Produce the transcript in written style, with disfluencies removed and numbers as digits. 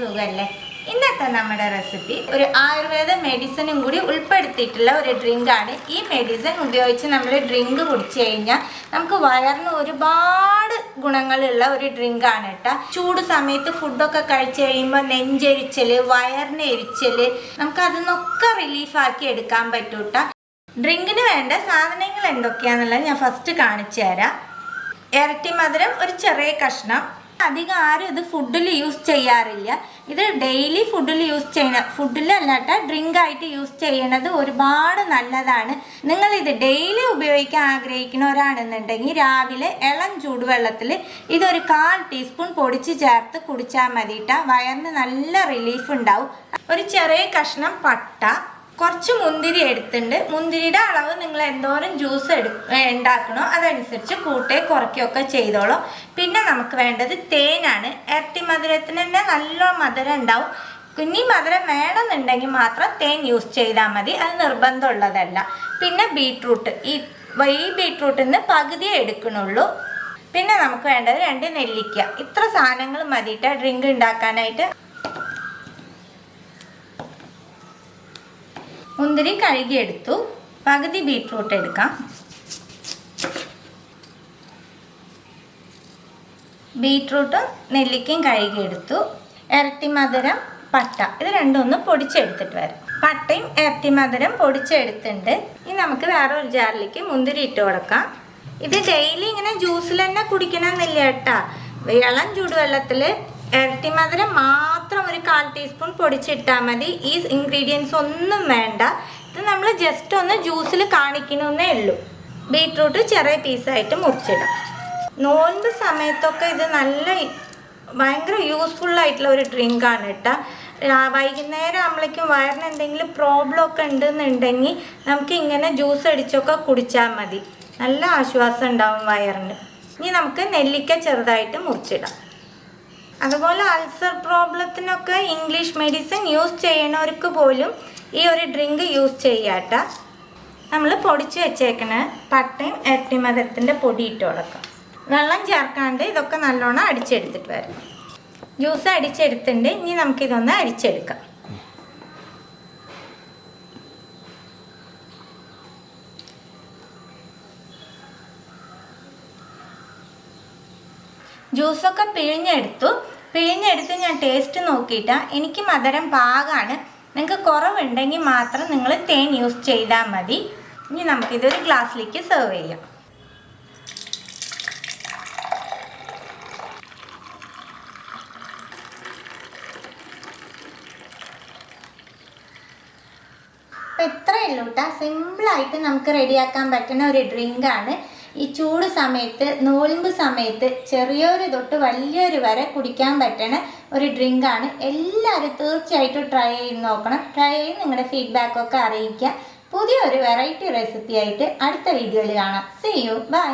സുഖല്ലേ? ഇന്നത്തെ നമ്മുടെ റെസിപ്പി ഒരു ആയുർവേദ മെഡിസിനും കൂടി ഉൾപ്പെടുത്തിയിട്ടുള്ള ഒരു ഡ്രിങ്കാണ്. ഈ മെഡിസിൻ ഉപയോഗിച്ച് നമ്മൾ ഡ്രിങ്ക് കുടിച്ചു കഴിഞ്ഞാൽ നമുക്ക് വയറിന് ഒരുപാട് ഗുണങ്ങളുള്ള ഒരു ഡ്രിങ്കാണ് കേട്ടോ. ചൂട് സമയത്ത് ഫുഡൊക്കെ കഴിച്ചു കഴിയുമ്പോൾ നെഞ്ചെരിച്ചൽ, വയറിന് എരിച്ചൽ, നമുക്ക് അതിന്നൊക്കെ റിലീഫാക്കി എടുക്കാൻ പറ്റും കേട്ടോ. ഡ്രിങ്കിന് വേണ്ട സാധനങ്ങൾ എന്തൊക്കെയാണെന്നുള്ളത് ഞാൻ ഫസ്റ്റ് കാണിച്ചു തരാം. ഇരട്ടി മധുരം ഒരു ചെറിയ കഷ്ണം. അധികം ആരും ഇത് ഫുഡിൽ യൂസ് ചെയ്യാറില്ല. ഇത് ഡെയിലി ഫുഡിൽ യൂസ് ചെയ്യണ ഫുഡിലല്ലാട്ട ഡ്രിങ്ക് ആയിട്ട് യൂസ് ചെയ്യണത് ഒരുപാട് നല്ലതാണ്. നിങ്ങളിത് ഡെയിലി ഉപയോഗിക്കാൻ ആഗ്രഹിക്കുന്നവരാണെന്നുണ്ടെങ്കിൽ രാവിലെ ഇളം ചൂടുവെള്ളത്തിൽ ഇതൊരു 1/4 ടീസ്പൂൺ പൊടിച്ച് ചേർത്ത് കുടിച്ചാൽ മതിയിട്ട. വയറിന് നല്ല റിലീഫ് ഉണ്ടാവും. ഒരു ചെറിയ കഷ്ണം പട്ട, കുറച്ച് മുന്തിരി എടുത്തിട്ടുണ്ട്. മുന്തിരിയുടെ അളവ് നിങ്ങൾ എന്തോരം ജ്യൂസ് ഉണ്ടാക്കണോ അതനുസരിച്ച് കൂട്ടുകയോ കുറയ്ക്കുകയൊക്കെ ചെയ്തോളൂ. പിന്നെ നമുക്ക് വേണ്ടത് തേനാണ്. ഇരട്ടി മധുരത്തിന് തന്നെ നല്ല മധുരം ഉണ്ടാവും. കുഞ്ഞി മധുരം വേണമെന്നുണ്ടെങ്കിൽ മാത്രം തേൻ യൂസ് ചെയ്താൽ മതി, അത് നിർബന്ധമുള്ളതല്ല. പിന്നെ ബീട്രൂട്ട്, ഈ ബീട്രൂട്ടിൽ നിന്ന് പകുതിയേ എടുക്കണുള്ളൂ. പിന്നെ നമുക്ക് വേണ്ടത് 2 നെല്ലിക്ക. ഇത്ര സാധനങ്ങൾ മതിയിട്ട് ഡ്രിങ്ക് ഉണ്ടാക്കാനായിട്ട്. മുന്തിരി കഴുകിയെടുത്തു. പകുതി ബീട്രൂട്ട് എടുക്കാം. ബീട്രൂട്ടും നെല്ലിക്കയും കഴുകിയെടുത്തു. ഇരട്ടി മധുരം, പട്ട, ഇത് രണ്ടും ഒന്ന് പൊടിച്ചെടുത്തിട്ട് വരാം. പട്ടയും ഇരട്ടി മധുരം പൊടിച്ചെടുത്തിട്ടുണ്ട്. ഇനി നമുക്ക് വേറൊരു ജാറിലേക്ക് മുന്തിരി ഇട്ട് കൊടുക്കാം. ഇത് ഡെയിലി ഇങ്ങനെ ജ്യൂസിൽ തന്നെ കുടിക്കണമെന്നില്ല കേട്ടോ. ഇളം ചൂടുവെള്ളത്തിൽ ഇരട്ടി മധുരം മാത്രം ഒരു 1/4 ടീസ്പൂൺ പൊടിച്ചിട്ടാൽ മതി. ഈ ഇൻഗ്രീഡിയൻസ് ഒന്നും വേണ്ട. ഇത് നമ്മൾ ജസ്റ്റ് ഒന്ന് ജ്യൂസിൽ കാണിക്കണമെന്നേ ഉള്ളൂ. ബീട്രൂട്ട് ചെറിയ പീസായിട്ട് മുറിച്ചിടാം. നോമ്പ് സമയത്തൊക്കെ ഇത് ഭയങ്കര യൂസ്ഫുള്ളായിട്ടുള്ള ഒരു ഡ്രിങ്കാണ് കേട്ടോ. വൈകുന്നേരം ആകുമ്പോഴേക്കും വയറിന് എന്തെങ്കിലും പ്രോബ്ലം ഒക്കെ ഉണ്ടെന്നുണ്ടെങ്കിൽ നമുക്ക് ഇങ്ങനെ ജ്യൂസ് അടിച്ചൊക്കെ കുടിച്ചാൽ മതി. നല്ല ആശ്വാസം ഉണ്ടാവും വയറിന്. ഇനി നമുക്ക് നെല്ലിക്ക ചെറുതായിട്ട് മുറിച്ചിടാം. അതുപോലെ അൾസർ പ്രോബ്ലത്തിനൊക്കെ ഇംഗ്ലീഷ് മെഡിസിൻ യൂസ് ചെയ്യണവർക്ക് പോലും ഈ ഒരു ഡ്രിങ്ക് യൂസ് ചെയ്യാട്ട. നമ്മൾ പൊടിച്ച് വെച്ചേക്കണ പട്ടയും ഇരട്ടി മധുരത്തിൻ്റെ പൊടി ഇട്ട് കൊടുക്കാം. വെള്ളം ചേർക്കാണ്ട് ഇതൊക്കെ നല്ലോണം അടിച്ചെടുത്തിട്ട് വരാം. ജ്യൂസ് അടിച്ചെടുത്തിട്ടുണ്ട്. ഇനി നമുക്കിതൊന്ന് അരിച്ചെടുക്കാം. ജ്യൂസൊക്കെ പിഴിഞ്ഞെടുത്ത് ഞാൻ ടേസ്റ്റ് നോക്കിയിട്ടാ. എനിക്ക് മധുരം പാകമാണ്. നിങ്ങൾക്ക് കുറവുണ്ടെങ്കിൽ മാത്രം നിങ്ങൾ തേൻ യൂസ് ചെയ്താൽ മതി. ഇനി നമുക്കിതൊരു ഗ്ലാസ്സിലേക്ക് സെർവ് ചെയ്യാം. അപ്പം ഇത്രയേ ഉള്ളൂ കേട്ടോ. സിമ്പിളായിട്ട് നമുക്ക് റെഡിയാക്കാൻ പറ്റുന്ന ഒരു ഡ്രിങ്കാണ്. ഈ ചൂട് സമയത്ത്, നോമ്പ് സമയത്ത് ചെറിയൊരു തൊട്ട് വലിയൊരു വരെ കുടിക്കാൻ പറ്റണ ഒരു ഡ്രിങ്കാണ്. എല്ലാവരും തീർച്ചയായിട്ടും ട്രൈ ചെയ്ത് നോക്കണം. ട്രൈ ചെയ്ത് നിങ്ങളുടെ ഫീഡ്ബാക്കൊക്കെ അറിയിക്കുക. പുതിയൊരു വെറൈറ്റി റെസിപ്പി ആയിട്ട് അടുത്ത വീഡിയോയിൽ കാണാം. See you, by.